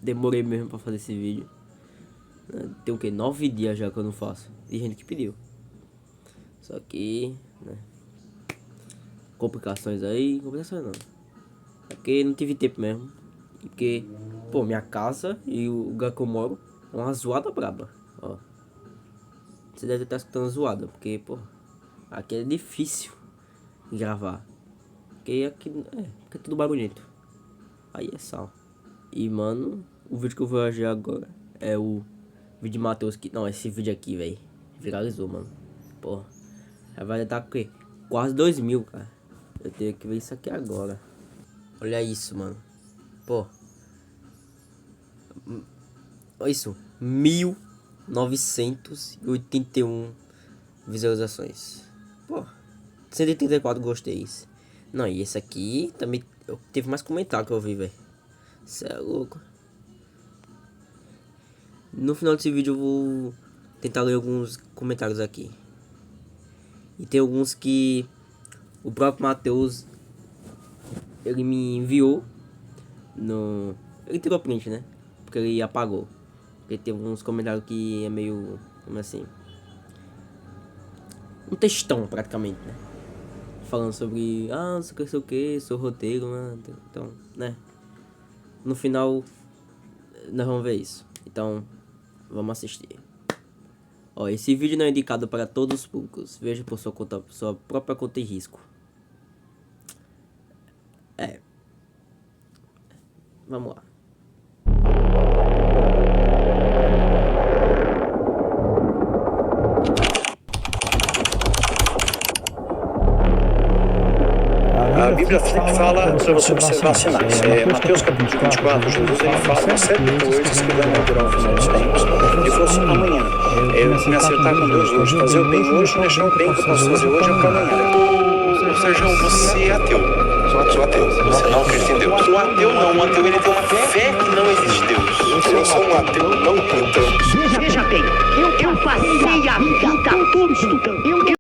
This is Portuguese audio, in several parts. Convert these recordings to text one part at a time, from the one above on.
Demorei mesmo pra fazer esse vídeo. Tem o que? 9 dias já que eu não faço. E gente que pediu. Só que, né? Complicações aí. Complicações não. É porque não tive tempo mesmo. E porque, pô, minha casa e o lugar que eu moro é uma zoada braba. Ó. Você deve estar escutando zoada. Porque, pô, aqui é difícil gravar. Porque aqui é tudo barulhento. Aí é sal. E, mano, o vídeo que eu vou agir agora é o vídeo de Matheus que... Não, esse vídeo aqui, velho, viralizou, mano. Porra. Vai estar com o quê? Quase 2.000, cara. Eu tenho que ver isso aqui agora. Olha isso, mano. Pô. Olha isso. 1.981 visualizações. Pô. 134 gostei. Não, e esse aqui também teve mais comentário que eu vi, velho. Cê é louco. No final desse vídeo eu vou tentar ler alguns comentários aqui. E tem alguns que o próprio Matheus, ele me enviou no... Ele tirou print, né? Porque ele apagou. Porque tem alguns comentários que é meio... Como assim? Um textão, praticamente, né? Falando sobre... Ah, não sei o que, seu roteiro, mano. Então, né? No final, nós vamos ver isso. Então, vamos assistir. Ó, esse vídeo não é indicado para todos os públicos. Veja por sua própria conta e risco. Vamos lá. A Bíblia fala para você observar sinais. Mateus capítulo 24, Jesus ele fala uma série de coisas que vão durar o final dos tempos. Ele falou assim, amanhã, me acertar com Deus hoje, fazer o bem hoje, deixar o bem que eu posso fazer hoje é para amanhã. Ou seja, você é ateu. Sou ateu. Você não acredita em Deus. O ateu não, o ateu ele tem uma fé que não existe Deus. Eu sou um ateu não tentando. Veja bem, eu passei a vida toda estudando. Eu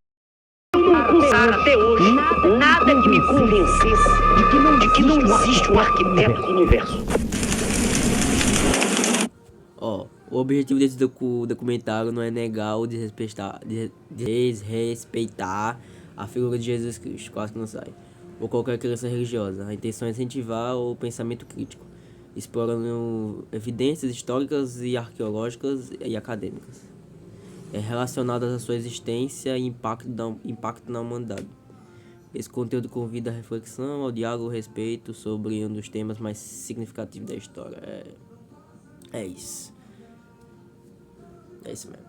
não consegui até hoje nada que me convencesse de que não existe um arquiteto do universo. Ó, o objetivo desse documentário não é negar ou desrespeitar a figura de Jesus Cristo, quase que não sai, ou qualquer crença religiosa. A intenção é incentivar o pensamento crítico, explorando evidências históricas e arqueológicas e acadêmicas relacionadas à sua existência e impacto na humanidade. Esse conteúdo convida a reflexão, ao diálogo, ao respeito sobre um dos temas mais significativos da história. É isso. É isso mesmo.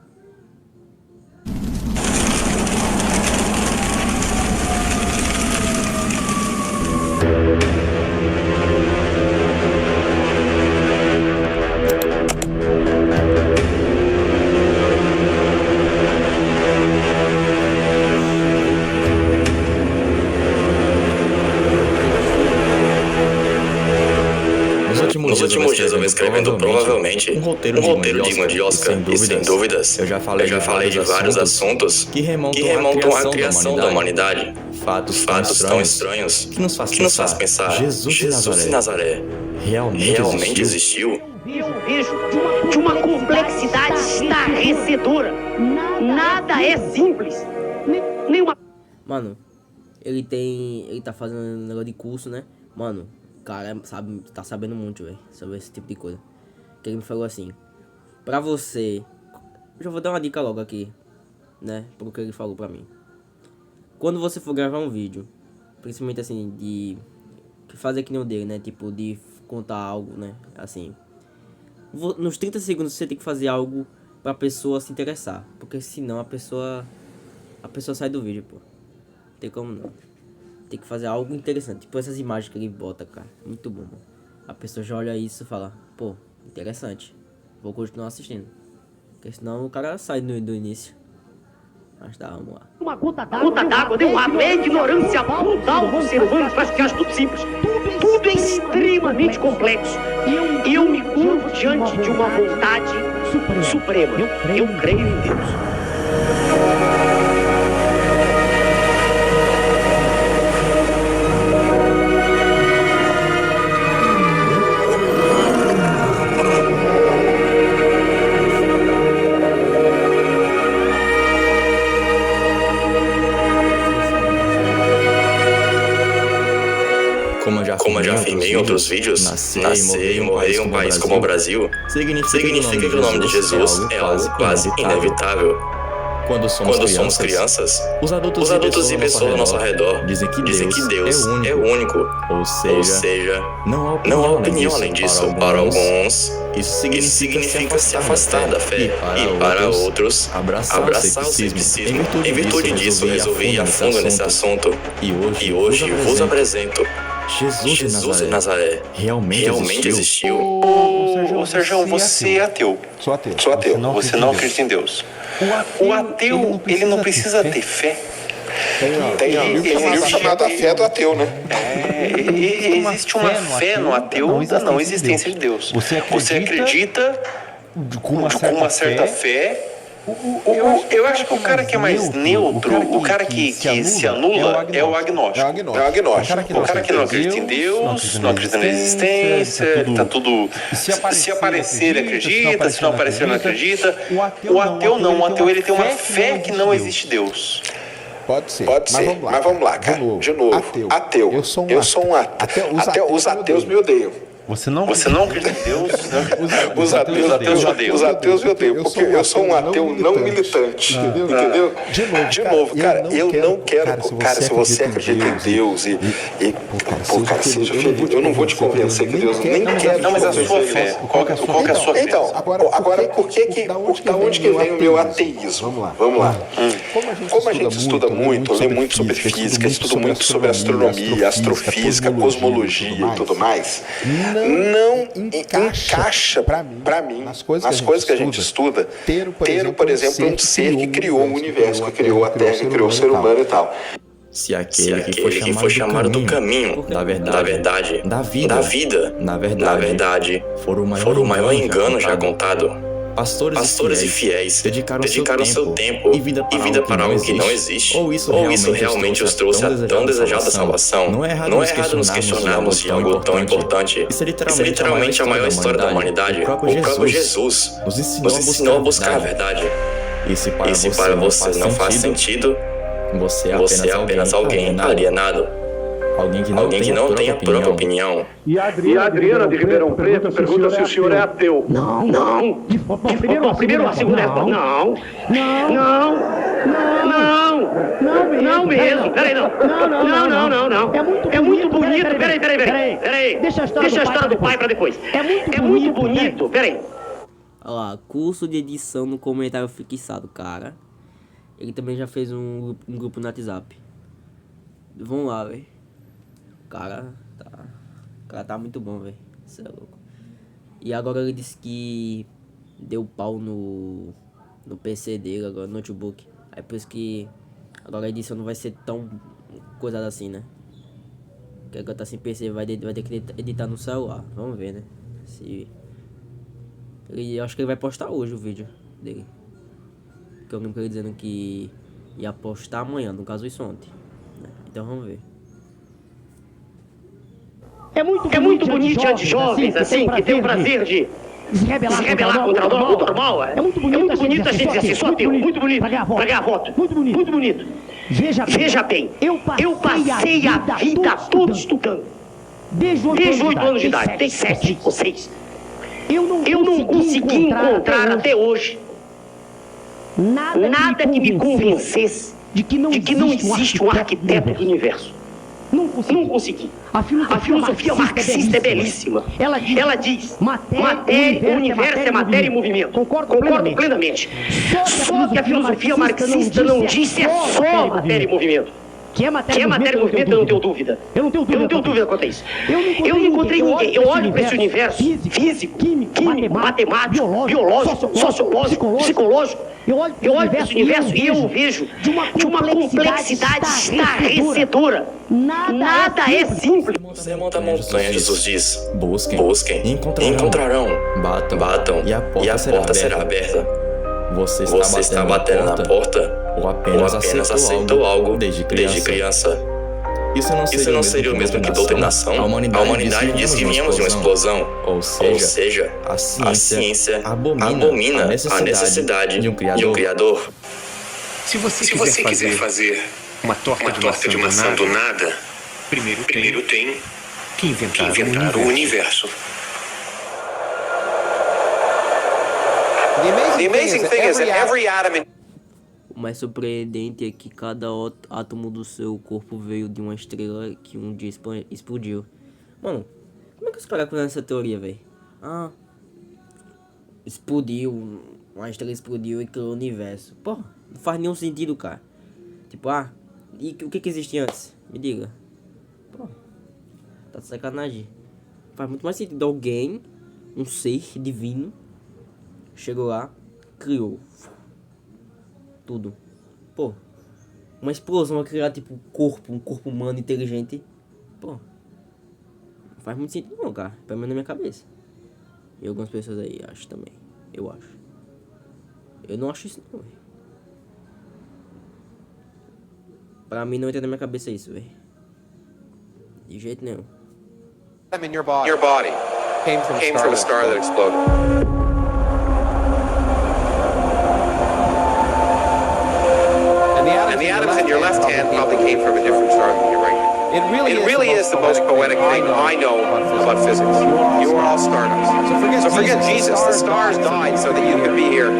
Nos últimos dias eu venho escrevendo provavelmente um roteiro digno de Oscar e sem dúvidas eu já falei de vários assuntos que remontam à criação da humanidade. Fatos tão estranhos que nos faz pensar, Jesus de Nazaré realmente existiu? Eu vejo de uma complexidade estarrecedora. Nada é simples. Nenhuma... Mano, ele tá fazendo um negócio de curso, né? Mano, o cara tá sabendo muito, velho, sobre esse tipo de coisa. Que ele me falou assim, pra você... Eu já vou dar uma dica logo aqui, né? Pro que ele falou pra mim. Quando você for gravar um vídeo, principalmente assim, de... fazer que nem o dele, né? Tipo, de contar algo, né? Assim... Nos 30 segundos você tem que fazer algo pra pessoa se interessar. Porque senão a pessoa sai do vídeo, pô. Não tem como não. Tem que fazer algo interessante. Tipo essas imagens que ele bota, cara. Muito bom, mano. A pessoa já olha isso e fala, pô, interessante. Vou continuar assistindo. Porque senão o cara sai do início. Mas tá, vamos lá. Uma gota d'água deu água. É a ignorância brutal do ser humano faz que acha tudo simples. Tudo é extremamente complexo. E eu me curvo diante de uma vontade suprema. Eu creio em Deus. nascer e morrer em um país como o Brasil, significa que o nome de Jesus é algo quase inevitável. Quando somos crianças, os adultos e pessoas ao nosso redor dizem que Deus é único. Ou seja, não há opinião além disso. Para alguns, isso significa se afastar da fé. E para outros, abraçar o ceticismo. Em virtude disso, resolvi ir a fundo nesse assunto. E hoje vos apresento Jesus de Nazaré. Realmente existiu. Ô Sérgio, você é ateu. Sou ateu. Você não acredita em Deus. O ateu, ele não precisa ter fé. Tem um livro chamado A Fé do Ateu, né? Existe uma fé no ateu da não existência de Deus. Você acredita com uma certa fé. Eu acho que o cara que é mais neutro, o cara que se anula, é o agnóstico. O cara que não acredita em Deus, não acredita na existência, tá tudo. Se aparecer, ele acredita, se não aparecer, ele não acredita. O ateu não, o ateu ele tem uma fé que não existe Deus. Pode ser, mas vamos lá, cara. De novo. Ateu. Eu sou um ateu. Até os ateus me odeiam. Você não acredita em Deus? Os ateus me odeiam, porque eu sou um ateu não militante, entendeu? De novo, cara, eu não quero, cara, se você acredita em Deus pô, cara, seja feliz, eu não vou te convencer que Deus nem quer. Não, mas a sua fé, qual que é a sua fé? Então, agora da onde que vem o meu ateísmo? Vamos lá. Como a gente estuda muito, lê muito sobre física, estuda muito sobre astronomia, astrofísica, cosmologia e tudo mais, não encaixa pra mim nas coisas que a gente estuda ter, por exemplo, um ser que criou o universo, que criou a Terra, que criou o ser humano e tal. Se aquele que foi chamado do caminho, da verdade, da vida, na verdade, for o maior engano já contado. Pastores e fiéis dedicaram seu tempo e vida para algo que não existe. Ou isso realmente os trouxe a tão desejada salvação. Não é errado nos questionarmos de algo tão importante. Isso é literalmente a maior história da humanidade. O próprio Jesus nos ensinou a buscar a verdade. E se para você não faz sentido, você é apenas alguém alienado. Alguém que não tem a própria opinião. E a Adriana de Ribeirão Preto pergunta se o senhor é ateu. Não. Primeiro a segunda resposta. Não mesmo. Peraí, não. É muito bonito. Peraí. Deixa a história do pai pra depois. É muito bonito. Peraí. Olha lá, curso de edição no comentário fixado, cara. Ele também já fez um grupo no WhatsApp. Vamos lá, velho. O cara tá muito bom, velho. Isso é louco. E agora ele disse que deu pau no PC dele, agora no notebook. Aí por isso que agora a edição não vai ser tão coisada assim, né? Porque agora tá sem PC, vai ter que editar no celular. Vamos ver, né? Eu acho que ele vai postar hoje o vídeo dele. Porque eu lembro ele dizendo que ia postar amanhã, no caso isso ontem, né? Então vamos ver. É muito bonito diante de jovens, assim, que tem o prazer de se rebelar contra o normal. É muito bonito a gente dizer assim, sou ateu. Muito bonito. Pra ganhar voto. Muito bonito. Veja bem, eu passei a vida toda estudando. Desde 8 anos de idade, tem 7 ou 6. Eu não consegui encontrar até hoje nada que me convencesse de que não existe um arquiteto do universo. Não consegui. A filosofia marxista é belíssima. Ela diz: o universo é matéria e movimento. Concordo plenamente. Só que a filosofia marxista não diz se é só matéria e movimento. Que é matéria e movimento, eu não tenho dúvida. Eu não tenho dúvida quanto a isso. Eu não encontrei ninguém. Eu olho para esse universo físico, químico, matemático, biológico, sociológico, psicológico. Eu olho para esse universo e eu o vejo de uma complexidade estarrecedora. Nada é simples. Você monta montanha, Jesus diz. Busquem e encontrarão. Batam e a porta será aberta. Você está batendo na porta ou apenas aceitou algo desde criança. Isso não seria o mesmo que doutrinação? A humanidade diz que viemos de uma explosão. Ou seja, a ciência abomina a necessidade de um Criador. Se você quiser fazer uma torta de maçã do nada, primeiro tem que inventaram o universo. The amazing thing is that every atom in... O mais surpreendente é que cada átomo do seu corpo veio de uma estrela que um dia explodiu. Mano, como é que os caras conhecem essa teoria, velho? Ah, explodiu, uma estrela explodiu e criou o universo. Pô, não faz nenhum sentido, cara. Tipo, e o que existia antes? Me diga. Pô, tá de sacanagem. Faz muito mais sentido alguém, um ser divino, chegou lá, criou tudo. Pô, uma explosão a criar tipo um corpo humano inteligente. Pô, não faz muito sentido não, cara. Pelo menos na minha cabeça. E algumas pessoas aí acham também. Eu acho. Eu não acho isso não, velho. Pra mim não entra na minha cabeça isso, velho. De jeito nenhum. Your body came from a star that exploded. And the atoms in your left hand probably came from a different star than your right hand. It really is the most poetic thing I know about physics. You are all stardust. So forget Jesus. The stars died so that you could be here.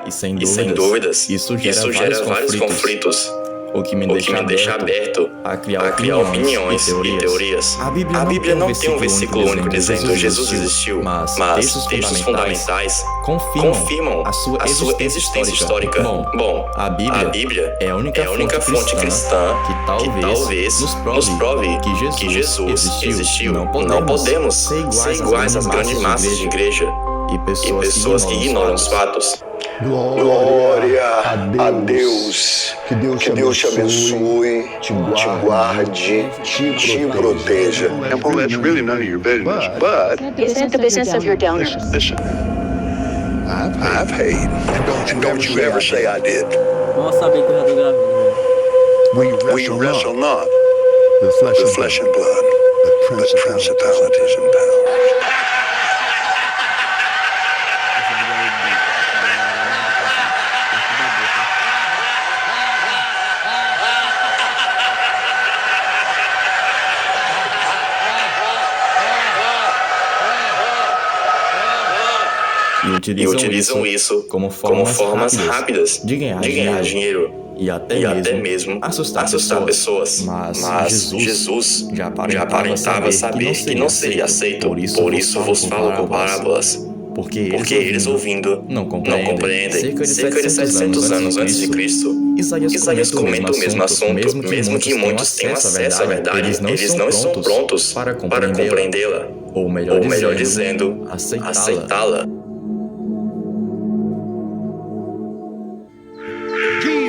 E sem dúvidas, isso gera vários conflitos. O que me deixa aberto a criar opiniões e teorias. A Bíblia não tem um versículo único dizendo Jesus existiu, mas textos fundamentais confirmam a sua existência histórica. Bom, a Bíblia é a única fonte cristã que talvez nos prove que Jesus existiu. Não podemos ser iguais às grandes massas de igreja e pessoas que ignoram os fatos. Glória a Deus. Que Deus te abençoe, te guarde, te proteja. Well, that's really none of your business, but Isn't the business of your donors? listen, I've paid, and don't you ever say I did. Nossa, saber que eu já tô gravando, velho. We wrestle not with flesh and blood, but principalities and powers. E utilizam isso como formas rápidas de ganhar dinheiro e até mesmo assustar pessoas. Mas Jesus já aparentava saber que não seria aceito, por isso vos falo com parábolas. Porque eles ouvindo não compreendem. Cerca de 700 anos antes de Cristo, Isaías comenta o mesmo assunto, mesmo que muitos tenham acesso à verdade, eles não estão prontos para compreendê-la, ou melhor dizendo, aceitá-la.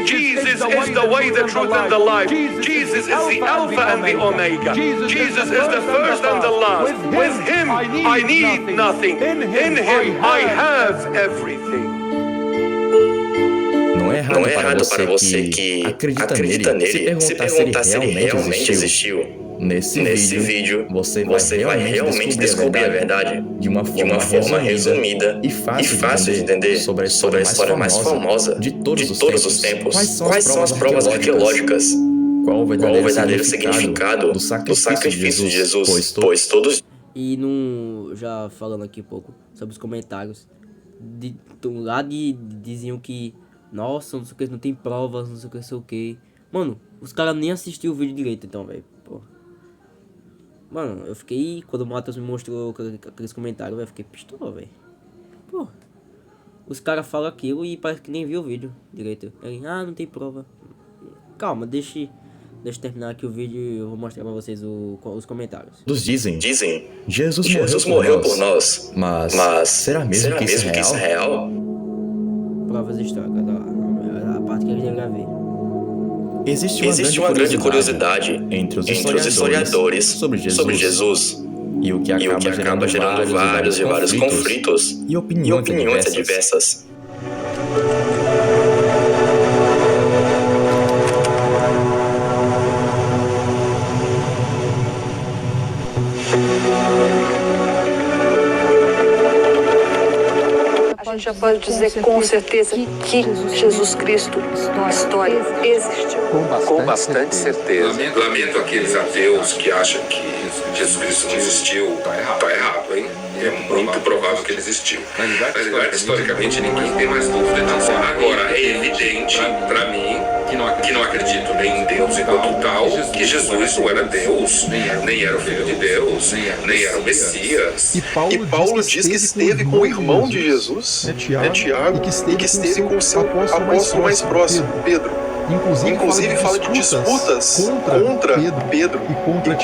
Jesus is the way, the truth, and the life. Jesus is the Alpha and the Omega. Jesus is the first and the last. With Him, I need nothing. In Him, I have everything. Não é errado para você que acredita nele se perguntar se ele realmente existiu. Nesse vídeo, você vai realmente descobrir a verdade de uma forma resumida e fácil de entender sobre a história mais famosa de todos os tempos. Quais são as provas arqueológicas? Qual o verdadeiro significado do sacrifício de Jesus? Pois todos... E já falando aqui um pouco sobre os comentários, diziam que, nossa, não sei o que, não tem provas, não sei o que. Mano, os caras nem assistiram o vídeo direito, então, velho. Mano, eu fiquei, quando o Matheus me mostrou aqueles comentários, eu fiquei pistola, velho. Pô, os caras falam aquilo e parece que nem viu o vídeo direito. Ele, não tem prova. Calma, deixa eu terminar aqui o vídeo e eu vou mostrar pra vocês os comentários. Dizem, Jesus morreu por nós, mas será mesmo que isso é real? Provas históricas, a parte que eu já gravei. Existe uma grande curiosidade entre os historiadores sobre Jesus e o que acaba gerando vários conflitos e opiniões adversas. já pode dizer com certeza que Jesus Cristo, a história, existiu. Com bastante certeza. Lamento aqueles ateus que acham que Jesus Cristo não existiu. Tá errado, hein? É muito provável que ele existiu. Na verdade, historicamente, ninguém tem mais dúvida disso. Agora, é evidente, pra mim, que não acredito nem em Deus enquanto tal, que Jesus não era Deus, nem era o Filho de Deus, nem era o Messias. E Paulo diz que esteve com o irmão de Jesus, Tiago, e que esteve com o seu apóstolo mais próximo, Pedro. Inclusive fala de disputas contra Pedro e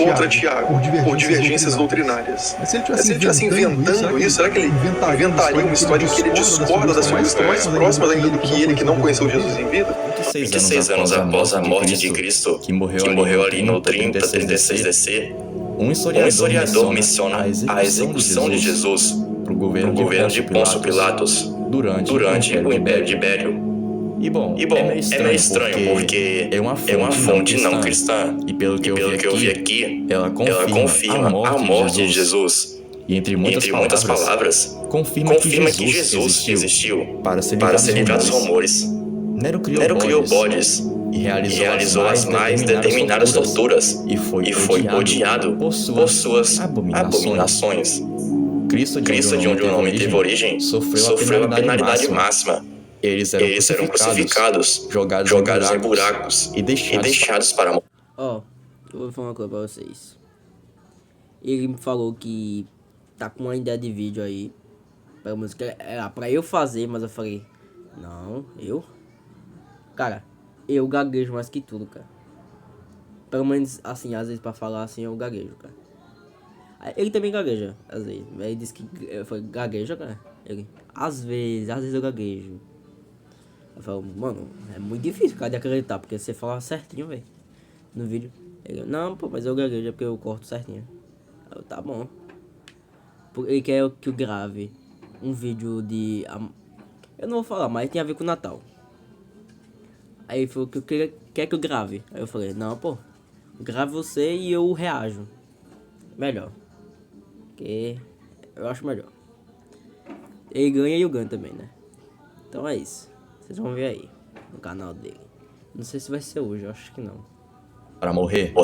contra Tiago por divergências doutrinárias. Mas se ele estivesse inventando isso, será que ele inventaria uma história em que ele discorda das figuras tão mais próximas ainda do que ele, que não conheceu Jesus em vida? 26 anos após a morte de Cristo, que morreu ali no 3036 DC, um historiador menciona a execução de Jesus para o governo de Pôncio Pilatos durante o Império de Ibério. E bom, é meio estranho porque é uma fonte não cristã, e pelo que eu vi aqui, ela confirma a morte de Jesus. E entre muitas palavras, confirma que Jesus existiu para se livrar dos rumores. Nero criou bodes e realizou as mais determinadas torturas e foi odiado por suas abominações. Cristo, de onde o nome teve origem, sofreu a penalidade máxima. Eles eram crucificados, jogados em buracos e deixados para morrer. Eu vou falar uma coisa pra vocês. Ele me falou que tá com uma ideia de vídeo aí pra música, pra eu fazer, mas eu falei, não, eu? Cara, eu gaguejo mais que tudo, cara. Pelo menos, assim, às vezes pra falar assim, eu gaguejo, cara. Ele também gagueja, às vezes. Ele disse que eu falei, gagueja, cara. Ele, às vezes eu gaguejo. Eu falo, mano, é muito difícil, cara, de acreditar, porque você fala certinho, velho, no vídeo. Ele, não, pô, mas eu gaguejo, é porque eu corto certinho. Eu, tá bom. Ele quer que eu grave um vídeo de... Eu não vou falar, mas tem a ver com o Natal. Aí ele falou que quer que eu grave. Aí eu falei, não, pô, grave você e eu reajo. Melhor. Porque eu acho melhor. Ele ganha e eu ganho também, né? Então é isso. Vocês vão ver aí, no canal dele. Não sei se vai ser hoje, eu acho que não. Para morrer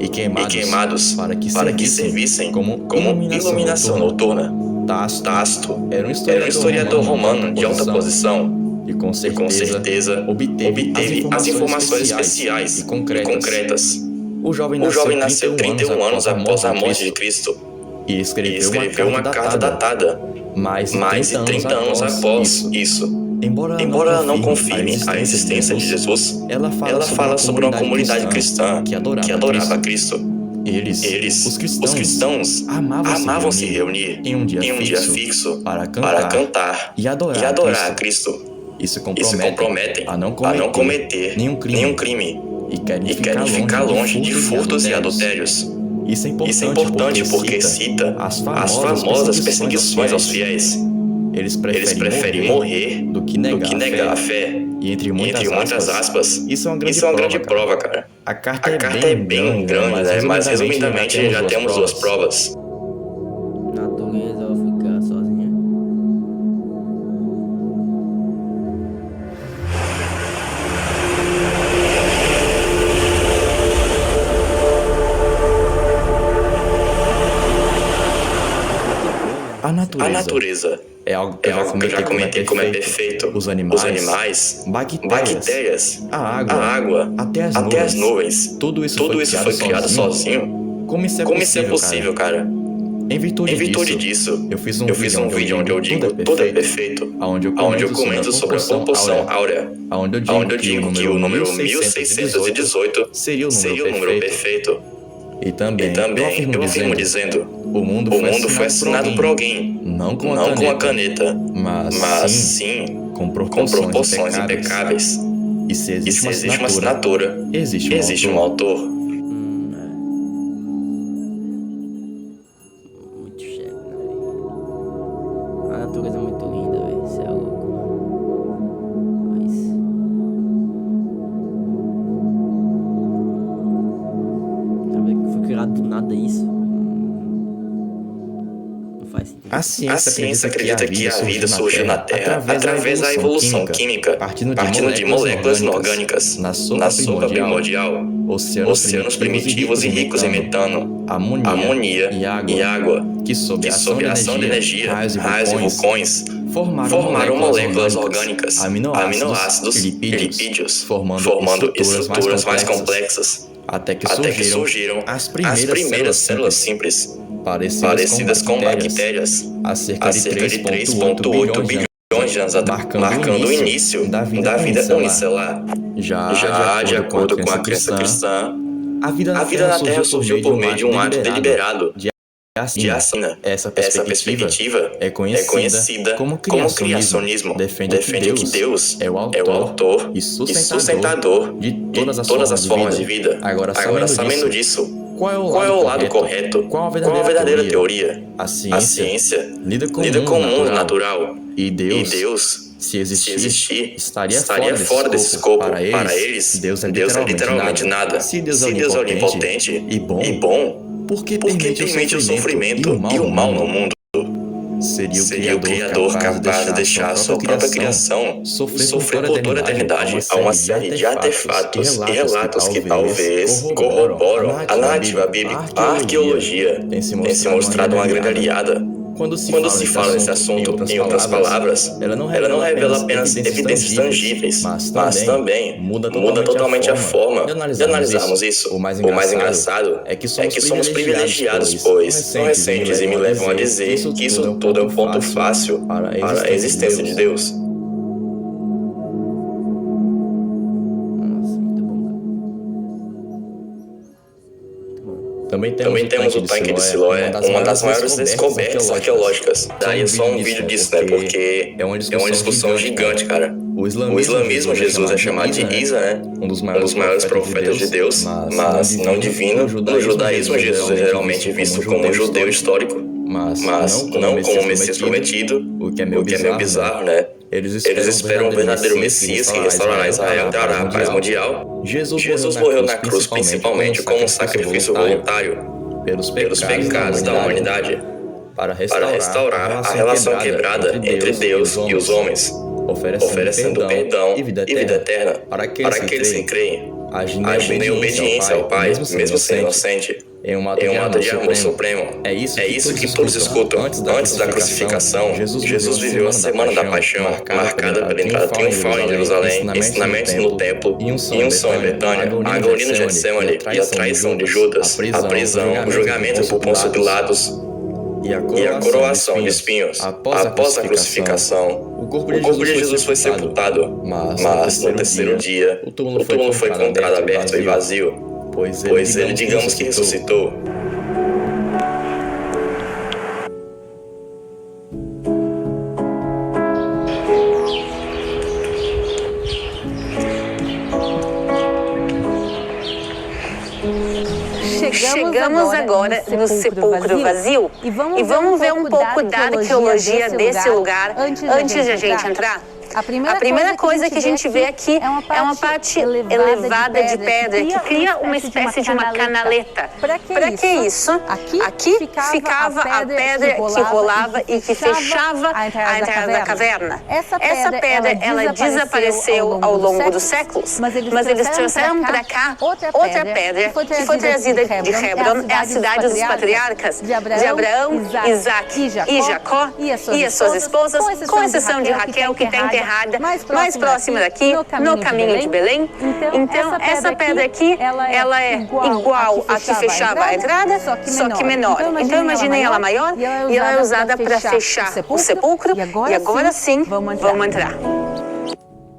e queimados para que servissem como iluminação noturna. Tácito era um historiador romano de alta posição e com certeza obteve as informações especiais e concretas. O jovem nasceu 31 anos após a morte de Cristo e escreveu uma carta datada mais de 30 anos após isso. Embora ela não confirme a existência de Jesus, ela fala sobre uma comunidade cristã que adorava Cristo. Os cristãos amavam se reunir em um dia fixo para cantar e adorar a Cristo. E se comprometem a não cometer nenhum crime e querem ficar longe de furtos e adultérios. Isso é importante porque cita as famosas perseguições aos fiéis. Eles preferem morrer do que negar a fé. E entre muitas aspas, isso é uma grande prova, cara. A carta é bem grande, né? Mas resumidamente já temos duas provas. Natureza vai ficar sozinha. A natureza é algo que eu já comentei como é perfeito. Os animais, bactérias, a água, até as nuvens. Tudo isso foi criado sozinho. Como isso é possível, cara? Em virtude disso, eu fiz um vídeo onde eu digo tudo é perfeito, onde eu comento sobre a proporção áurea, onde eu digo que o número 1618 seria o número perfeito. E também eu afirmo dizendo, o mundo foi assinado por alguém, não com a caneta, mas sim com proporções impecáveis. E se existe uma assinatura, existe um autor. Muito chefe, né, velho? A natureza é muito linda, velho. Você é louco. Mas... Foi criado do nada isso. Não faz sentido. A ciência acredita que a vida surgiu na Terra através da evolução química, partindo de moléculas inorgânicas na sopa primordial, oceanos primitivos e ricos em metano, amonia e água, que sob a ação de energia, raios e vulcões, formaram moléculas orgânicas, aminoácidos e lipídios, formando estruturas mais complexas, até que surgiram as primeiras células simples, parecidas com bactérias, há cerca de 3,8 bilhões de anos atrás, marcando o início da vida unicelular. Já de acordo com a crença cristã, a vida na Terra surgiu por meio de um ato deliberado de assina. Essa perspectiva é conhecida como criacionismo. Defende que Deus é o autor e sustentador de todas as formas de vida. Agora, sabendo disso, qual é o lado correto? Qual a verdadeira teoria? A ciência lida com o mundo natural. E Deus, se existir, estaria fora desse escopo. Para eles, Deus é literalmente nada. Se Deus é onipotente e bom, por que permite o sofrimento e o mal no mundo? Seria o Criador capaz de deixar a sua própria criação sofrer por toda a eternidade a uma série de artefatos e relatos que talvez corroboram a narrativa bíblica. A arqueologia tem se mostrado uma grande aliada. Quando se fala desse assunto, em outras palavras, ela não revela apenas evidências tangíveis, mas também muda totalmente a forma de analisarmos isso. O mais engraçado é que somos privilegiados, pois são recentes e me levam a dizer que isso tudo é um ponto fácil para a existência de Deus. Também temos o tanque de Siloé, uma das maiores descobertas arqueológicas. Daria só um vídeo disso, né? Porque é uma discussão gigante, cara. O islamismo, Jesus é chamado de Isa, né? Um dos maiores profetas de Deus, mas não divino. No judaísmo, Jesus é geralmente visto como um judeu histórico, mas não como o Messias prometido, o que é meio bizarro, né? Eles esperam um verdadeiro Messias que restaurará Israel e trará a paz mundial. Jesus morreu na cruz principalmente como um sacrifício voluntário pelos pecados da humanidade, para restaurar a relação quebrada entre Deus e os homens, oferecendo perdão e vida eterna para aqueles que creem, agindo em obediência ao Pai, mesmo sendo inocente. Em um ato de amor supremo. É isso que todos escutam. Antes da crucificação, Jesus viveu a semana da paixão, marcada pela entrada triunfal em Jerusalém, ensinamentos no templo e unção em Betânia, a agonia no Getsemane e a traição de Judas, a prisão, o julgamento por Pôncio Pilatos e a coroação de espinhos. Após a crucificação, o corpo de Jesus foi sepultado, mas no terceiro dia, o túmulo foi encontrado aberto e vazio. Pois ele, digamos que ressuscitou. Chegamos agora no sepulcro vazio e vamos ver um pouco da arqueologia desse lugar antes de a gente entrar. A primeira coisa que a gente vê aqui é uma parte elevada de pedra que cria uma espécie de uma canaleta. Para que isso? Aqui ficava a pedra que rolava e que fechava a entrada da caverna. Essa pedra ela desapareceu ao longo dos séculos, mas eles trouxeram para cá outra pedra que foi trazida de Hebron, é a cidade dos patriarcas de Abraão, Isaac e Jacó e as suas esposas, com exceção de Raquel, que está enterrada mais próxima daqui, no caminho de Belém. Então, essa pedra aqui, ela é igual a que fechava a entrada, só que menor. Então, imaginem ela maior e ela é usada para fechar o sepulcro. E agora sim, vamos entrar.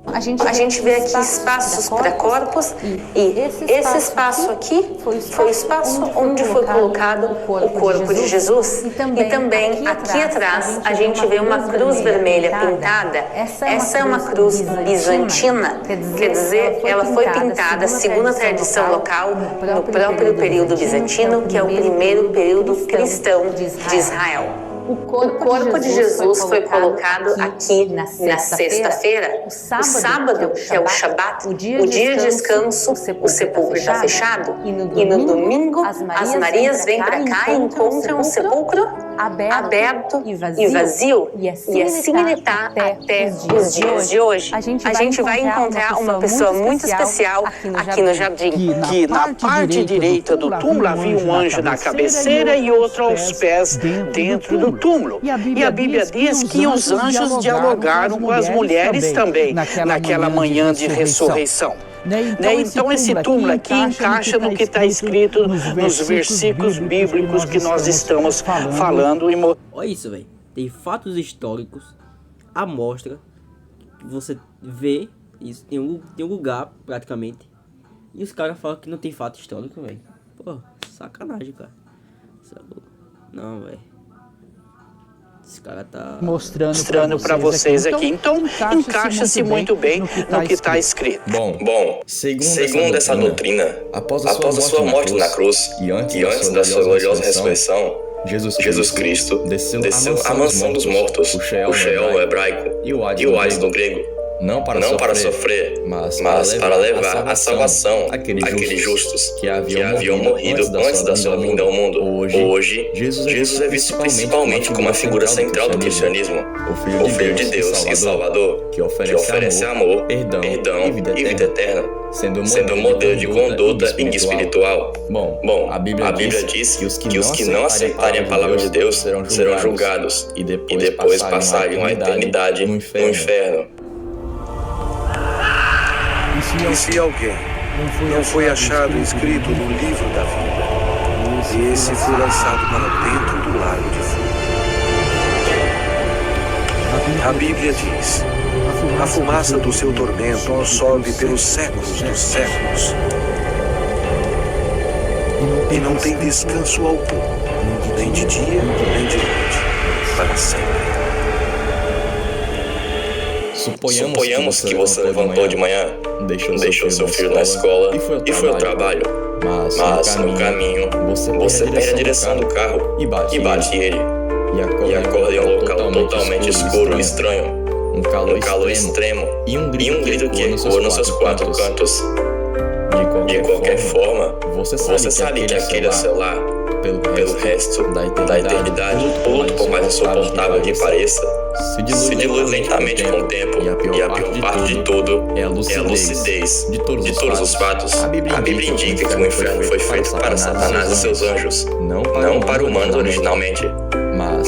A gente vê aqui espaços para corpos e esse espaço aqui foi o espaço onde foi colocado o corpo de Jesus. E também aqui atrás a gente vê uma cruz vermelha pintada. Essa é uma cruz bizantina, quer dizer, ela foi pintada segundo a tradição local no próprio período bizantino, que é o primeiro período cristão de Israel. O corpo de Jesus foi colocado aqui na sexta-feira, o sábado, que é o Shabat, o dia de descanso, o sepulcro está fechado, e no domingo as Marias vêm para cá e encontram o sepulcro aberto e vazio. E assim ele está até os dias de hoje. A gente vai encontrar uma pessoa muito especial aqui no jardim. Que na parte direita do túmulo havia um anjo na cabeceira e outro aos pés dentro do túmulo. E a Bíblia diz que os anjos dialogaram com as mulheres também naquela manhã de ressurreição. Então esse túmulo aqui encaixa no que está escrito nos versículos bíblicos que nós estamos falando. Olha isso, velho. Tem fatos históricos, a mostra, que você vê isso em um lugar, praticamente, e os caras falam que não tem fato histórico, velho. Pô, sacanagem, cara. Não, velho. Esse cara tá mostrando pra vocês aqui. Então, encaixa-se muito bem no que está escrito. Bom, segundo essa doutrina, após a sua morte na cruz e antes da sua gloriosa ressurreição, Jesus Cristo desceu à mansão dos mortos, o Sheol hebraico e o Hades no grego, não para sofrer, mas para levar a salvação àqueles justos que haviam morrido antes da sua vinda ao mundo. Hoje, Jesus é visto principalmente como a figura central do cristianismo, o Filho de Deus e Salvador, que oferece amor, perdão e vida eterna, sendo modelo de conduta e espiritual. Bom, a Bíblia diz que os que não aceitarem a palavra de Deus serão julgados e depois passarem uma eternidade no inferno. E se alguém não foi achado escrito no livro da vida, e esse foi lançado para dentro do lago de fogo. A Bíblia diz: a fumaça do seu tormento sobe pelos séculos dos séculos, e não tem descanso algum, nem de dia, nem de noite, para sempre. Suponhamos que você levantou de manhã, deixou seu filho na escola e foi ao trabalho. Mas no caminho, você perde a direção do carro e bate ele. E acorda em um local totalmente escuro e estranho. Um calor extremo e um grito que ecoa nos seus quatro cantos. De qualquer forma, você sabe que aquele é o seu lar. Pelo resto da eternidade, o luto, por mais insuportável que pareça, se dilui lentamente com o tempo, e a pior parte de tudo é a lucidez de todos os fatos. A Bíblia indica que o inferno foi feito para Satanás e seus anjos, não para humanos originalmente,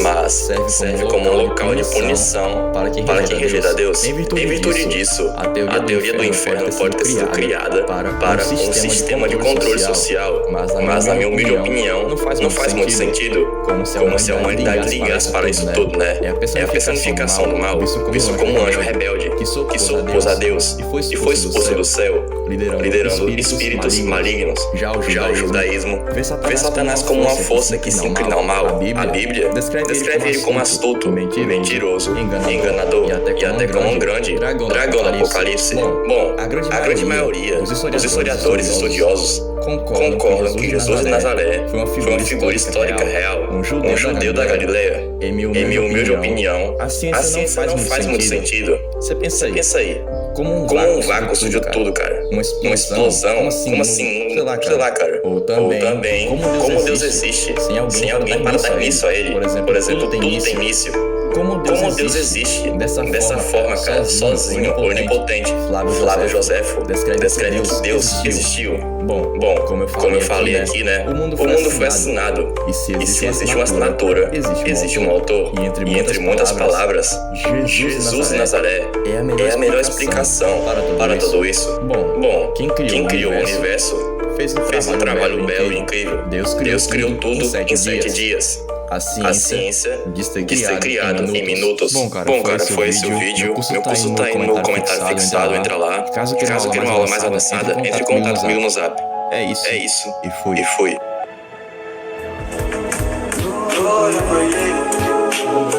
mas serve como um local de punição para quem rejeita Deus. Em virtude disso, a teoria do inferno pode ter sido criada para um sistema de controle social, mas na minha humilde opinião, não faz muito sentido, como se a humanidade ligasse para isso tudo, né? É a personificação do mal, visto como um anjo rebelde, que se opôs a Deus e foi expulso do céu, liderando espíritos malignos. Já o judaísmo vê Satanás como uma força que se inclina ao mal. A Bíblia descreve ele como astuto, mentiroso, enganador e até como um grande dragão do Apocalipse. Bom, a grande maioria dos historiadores estudiosos concordam que Jesus de Nazaré foi uma figura histórica real, um judeu da Galileia. Em minha humilde opinião, a ciência não faz muito sentido. Você pensa aí, como um vácuo surgiu tudo, cara. Uma explosão, como assim? Sei lá, cara. Ou também, como Deus existe, sem alguém para dar início a ele. Por exemplo, tudo tem início. Como Deus existe dessa forma, cara, sozinho, onipotente. Flávio Joséfo descreve que Deus existiu. Bom, como eu falei aqui, né? O mundo foi assinado. E se existe uma assinatura, existe um autor. E entre muitas palavras, Jesus de Nazaré é a melhor explicação para tudo isso. Bom, quem criou o universo fez um trabalho belo e incrível. Deus criou tudo em 7 dias. A ciência diz ter criado em minutos. Bom, cara, foi esse o vídeo. Meu curso tá aí no comentário fixado, entra lá. Caso queira uma aula mais avançada, entre em contato comigo no Zap. É isso. E fui.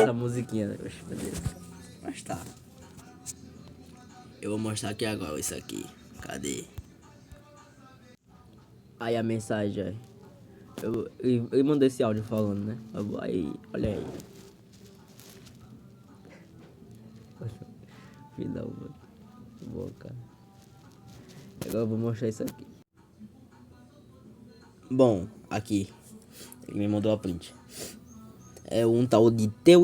Essa musiquinha, né? Mas tá. Eu vou mostrar aqui agora isso aqui. Cadê? Aí a mensagem aí. Ele mandou esse áudio falando, né? Aí, olha aí. final, mano. Boa, cara. Agora eu vou mostrar isso aqui. Bom, aqui. Ele me mandou a print. É um tal de Teu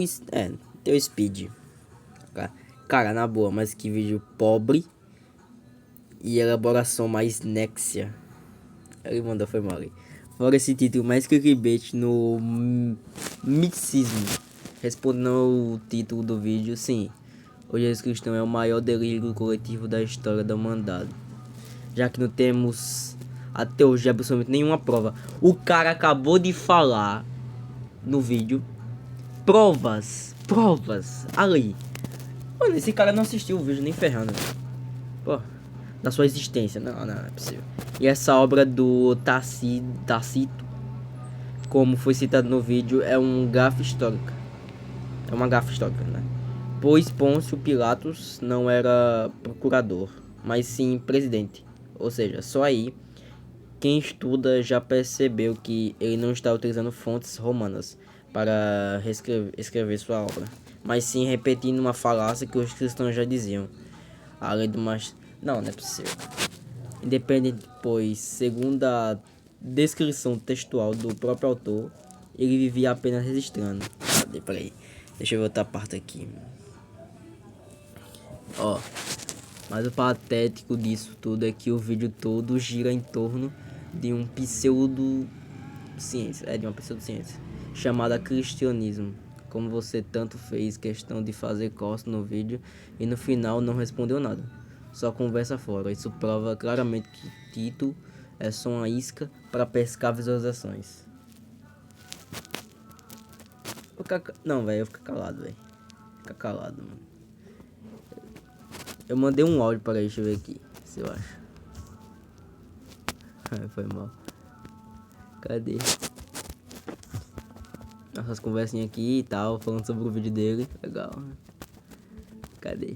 Speed. Cara, na boa, mas que vídeo pobre. E elaboração mais nexia. Ele mandou, foi mal. Fora esse título mais clickbait no mixismo. Respondendo ao título do vídeo, sim. O Jesus Cristão é o maior delírio coletivo da história da humanidade. Já que não temos até hoje absolutamente nenhuma prova. O cara acabou de falar no vídeo. Provas ali. Mano, esse cara não assistiu o vídeo nem ferrando. Pô, da sua existência. Não é possível. E essa obra do Tácito, como foi citado no vídeo, é um gafe histórica. É uma gafe histórica, né? Pois Pôncio Pilatos não era procurador, mas sim presidente. Ou seja, só aí quem estuda já percebeu que ele não está utilizando fontes romanas para escrever sua obra, mas sim repetindo uma falácia que os cristãos já diziam. Além do mais... Não é possível. Independente, pois, segundo a descrição textual do próprio autor, ele vivia apenas registrando. Peraí, deixa eu ver outra parte aqui. Ó, mas o patético disso tudo é que o vídeo todo gira em torno de um pseudociência, de uma pseudociência chamada cristianismo. Como você tanto fez questão de fazer corte no vídeo e no final não respondeu nada, só conversa fora. Isso prova claramente que Tito é só uma isca para pescar visualizações. Não, velho, eu fico calado, velho. Fica calado, mano. Eu mandei um áudio para ele, deixa eu ver aqui, se eu acho. Foi mal. Cadê? Nossas conversinhas aqui e tal, falando sobre o vídeo dele. Legal. Cadê?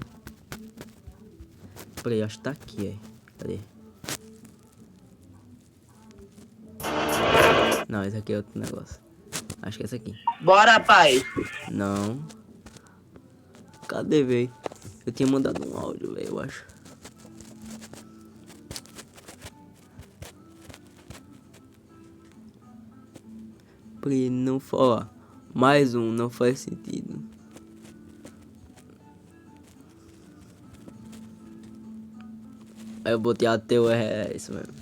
Peraí, acho que tá aqui, Cadê? Não, esse aqui é outro negócio. Acho que é esse aqui. Bora, pai! Não. Cadê, velho? Eu tinha mandado um áudio, velho, eu acho. Pra ele não falar. Mais um, não faz sentido. Aí eu botei até o é isso mesmo.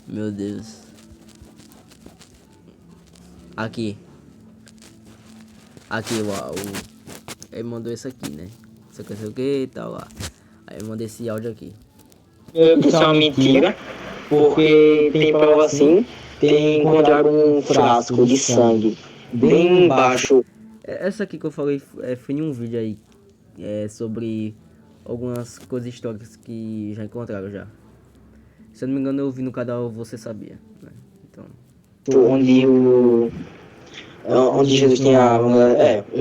Meu Deus. Aqui. Aqui, uau. Ele mandou isso aqui, né? Isso aqui, sei o que e tal lá. Aí eu mandei esse áudio aqui. Isso é uma mentira, porque tem prova assim. Encontraram um frasco de sangue bem embaixo. Essa aqui que eu falei foi em um vídeo aí. Sobre algumas coisas históricas que já encontraram já. Se eu não me engano, eu vi no canal Você Sabia, né? Então... Onde Jesus tem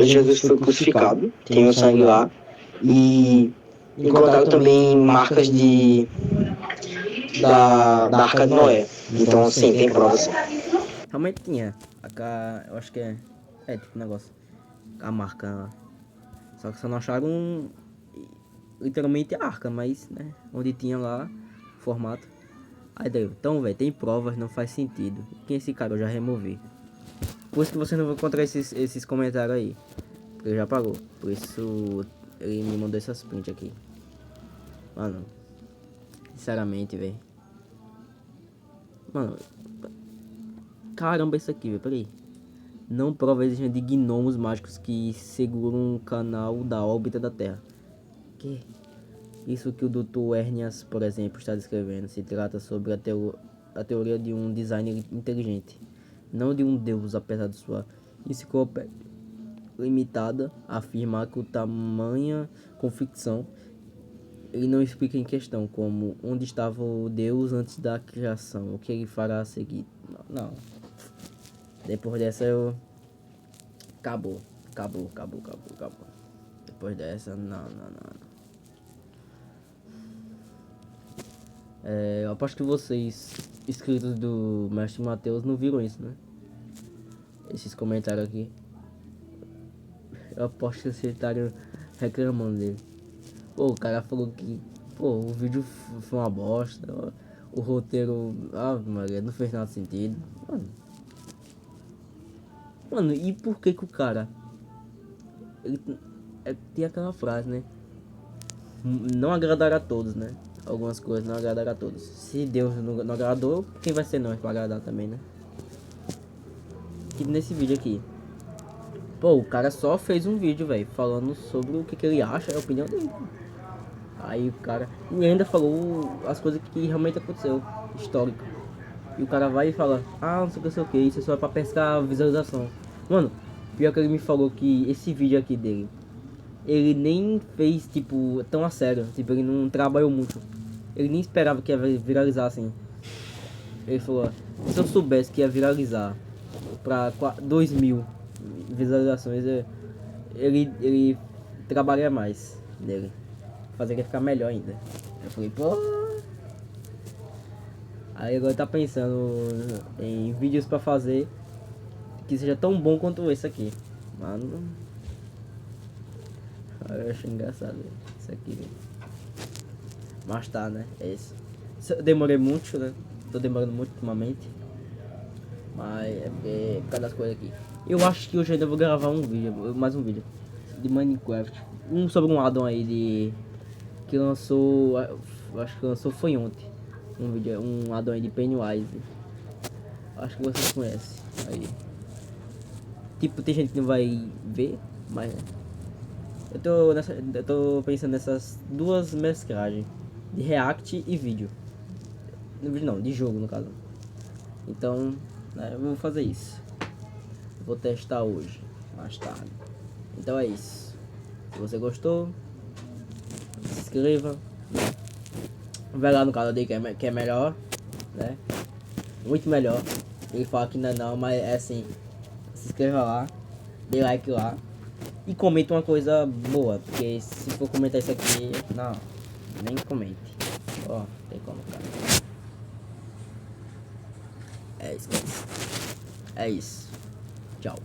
Jesus foi crucificado, tem o sangue lá. E encontraram também marcas da Arca de Noé. Então, sim, tem provas. Realmente tinha. Eu acho que tipo um negócio. A marca lá. Só que só não acharam literalmente a arca, mas, né? Onde tinha lá o formato. Aí daí, então, velho, tem provas, não faz sentido. Quem é esse cara? Eu já removi. Por isso que você não vai encontrar esses comentários aí. Porque ele já pagou. Por isso ele me mandou essas prints aqui. Mano. Sinceramente, velho. Mano. Caramba, isso aqui, velho. Peraí. Não prova a existência de gnomos mágicos que seguram um canal da órbita da Terra. Que? Isso que o Dr. Hernias, por exemplo, está descrevendo. Se trata sobre a teoria de um designer inteligente. Não de um deus, apesar de sua enciclopédia limitada a afirmar que o tamanha convicção ele não explica em questão, como onde estava o deus antes da criação, o que ele fará a seguir. Não. Depois dessa eu... Acabou. Depois dessa, não. Eu aposto que vocês, inscritos do Mestre Mateus, não viram isso, né? Esses comentários aqui. Eu aposto que vocês estavam reclamando dele. Pô, o cara falou que, pô, o vídeo foi uma bosta, o roteiro, Maria, não fez nada de sentido. Mano, e por que o cara, ele tem aquela frase, né? Não agradar a todos, né? Algumas coisas não agradar a todos. Se Deus não agradou, quem vai ser nós pra agradar também, né? E nesse vídeo aqui, pô, o cara só fez um vídeo, velho, falando sobre o que ele acha, a opinião dele. Aí o cara, e ainda falou as coisas que realmente aconteceu, histórico. E o cara vai e fala, não sei o que, isso é só pra pescar visualização. Mano, pior que ele me falou que esse vídeo aqui dele, ele nem fez, tipo, tão a sério. Tipo, ele não trabalhou muito. Ele nem esperava que ia viralizar assim. Ele falou, se eu soubesse que ia viralizar pra 2.000 visualizações, ele trabalharia mais nele. Fazer ele ficar melhor ainda. Eu falei, pô. Aí agora tá pensando em vídeos pra fazer que seja tão bom quanto esse aqui. Mano, eu acho engraçado isso aqui. Mas tá, né? É isso. Eu demorei muito, né? Tô demorando muito ultimamente. Mas é por causa das coisas aqui. Eu acho que hoje ainda vou gravar um vídeo, mais um vídeo de Minecraft. Sobre um addon aí que lançou, acho que lançou foi ontem. Um addon aí de Pennywise. Acho que vocês conhecem. Aí. Tipo, tem gente que não vai ver, mas eu tô pensando nessas duas mesclagens de react e vídeo. Não, de jogo no caso. Então, eu vou fazer isso. Vou testar hoje, mais tarde. Então é isso. Se você gostou, se inscreva, né? Vai lá no canal dele que é melhor, né? Muito melhor. Ele fala que não, mas é assim. Se inscreva lá, dê like lá e comenta uma coisa boa, porque se for comentar isso aqui, não, nem comente. Ó, tem como, cara. É isso. É isso. Tchau.